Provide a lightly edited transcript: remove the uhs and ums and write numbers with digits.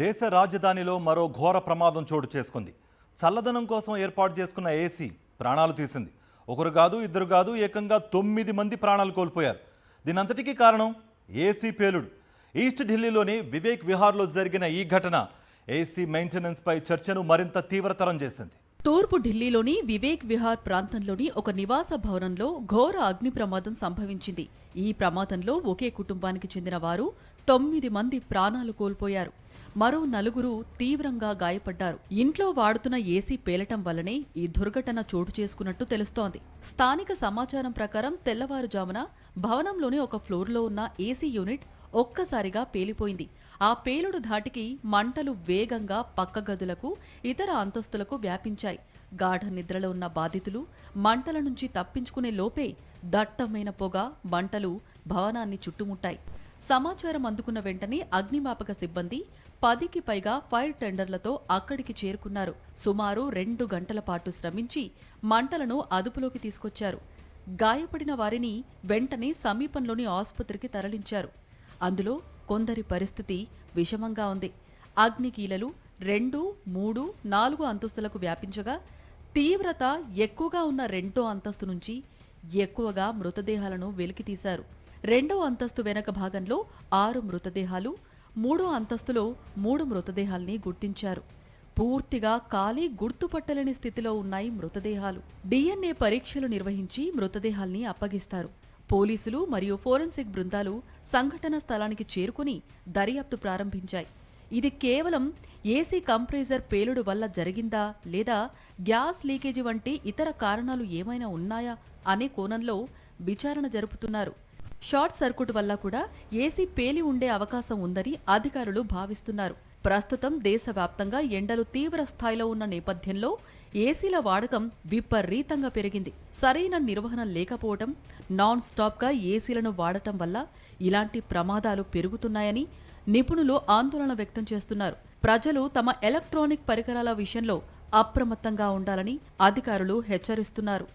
దేశ రాజధానిలో మరో ఘోర ప్రమాదం చోటు చేసుకుంది. చల్లదనం కోసం ఏర్పాటు చేసుకున్న ఏసీ ప్రాణాలు తీసింది. ఒకరు కాదు, ఇద్దరు కాదు, ఏకంగా 9 మంది ప్రాణాలు కోల్పోయారు. దీనంతటికీ కారణం ఏసీ పేలుడు. ఈస్ట్ ఢిల్లీలోని వివేక్ విహార్లో జరిగిన ఈ ఘటన ఏసీ మెయింటెనెన్స్పై చర్చను మరింత తీవ్రతరం చేసింది. తూర్పు ఢిల్లీలోని వివేక్ విహార్ ప్రాంతంలోని ఒక నివాస భవనంలో ఘోర అగ్ని ప్రమాదం సంభవించింది. ఈ ప్రమాదంలో ఒకే కుటుంబానికి చెందిన వారు 9 మంది ప్రాణాలు కోల్పోయారు. మరో 4 తీవ్రంగా గాయపడ్డారు. ఇంట్లో వాడుతున్న ఏసీ పేలటం వల్లనే ఈ దుర్ఘటన చోటు చేసుకున్నట్టు తెలుస్తోంది. స్థానిక సమాచారం ప్రకారం తెల్లవారుజామున భవనంలోని ఒక ఫ్లోర్లో ఉన్న ఏసీ యూనిట్ ఒక్కసారిగా పేలిపోయింది. ఆ పేలుడు ధాటికి మంటలు వేగంగా పక్క గదులకు, ఇతర అంతస్తులకు వ్యాపించాయి. గాఢ నిద్రలో ఉన్న బాధితులు మంటల నుంచి తప్పించుకునే లోపే దట్టమైన పొగ, మంటలు భవనాన్ని చుట్టుముట్టాయి. సమాచారం అందుకున్న వెంటనే అగ్నిమాపక సిబ్బంది 10కి పైగా ఫైర్ టెండర్లతో అక్కడికి చేరుకున్నారు. సుమారు 2 గంటల పాటు శ్రమించి మంటలను అదుపులోకి తీసుకొచ్చారు. గాయపడిన వారిని వెంటనే సమీపంలోని ఆసుపత్రికి తరలించారు. అందులో కొందరి పరిస్థితి విషమంగా ఉంది. అగ్నికీలలు 2, 3, 4 అంతస్తులకు వ్యాపించగా తీవ్రత ఎక్కువగా ఉన్న 2వ అంతస్తు నుంచి ఎక్కువగా మృతదేహాలను వెలికితీశారు. 2వ అంతస్తు వెనక భాగంలో 6 మృతదేహాలు, 3వ అంతస్తులో 3 మృతదేహాల్ని గుర్తించారు. పూర్తిగా కాలి గుర్తుపట్టలేని స్థితిలో ఉన్నాయి మృతదేహాలు. DNA పరీక్షలు నిర్వహించి మృతదేహాల్ని అప్పగిస్తారు. పోలీసులు మరియు ఫోరెన్సిక్ బృందాలు సంఘటన స్థలానికి చేరుకుని దర్యాప్తు ప్రారంభించాయి. ఇది కేవలం ఏసీ కంప్రెసర్ పేలుడు వల్ల జరిగిందా, లేదా గ్యాస్ లీకేజీ వంటి ఇతర కారణాలు ఏమైనా ఉన్నాయా అనే కోణంలో విచారణ జరుపుతున్నారు. షార్ట్ సర్క్యూట్ వల్ల కూడా ఏసీ పేలి ఉండే అవకాశం ఉందని అధికారులు భావిస్తున్నారు. ప్రస్తుతం దేశవ్యాప్తంగా ఎండలు తీవ్ర స్థాయిలో ఉన్న నేపథ్యంలో ఏసీల వాడకం విపరీతంగా పెరిగింది. సరైన నిర్వహణ లేకపోవడం, నాన్ స్టాప్గా ఏసీలను వాడటం వల్ల ఇలాంటి ప్రమాదాలు పెరుగుతున్నాయని నిపుణులు ఆందోళన వ్యక్తం చేస్తున్నారు. ప్రజలు తమ ఎలక్ట్రానిక్ పరికరాల విషయంలో అప్రమత్తంగా ఉండాలని అధికారులు హెచ్చరిస్తున్నారు.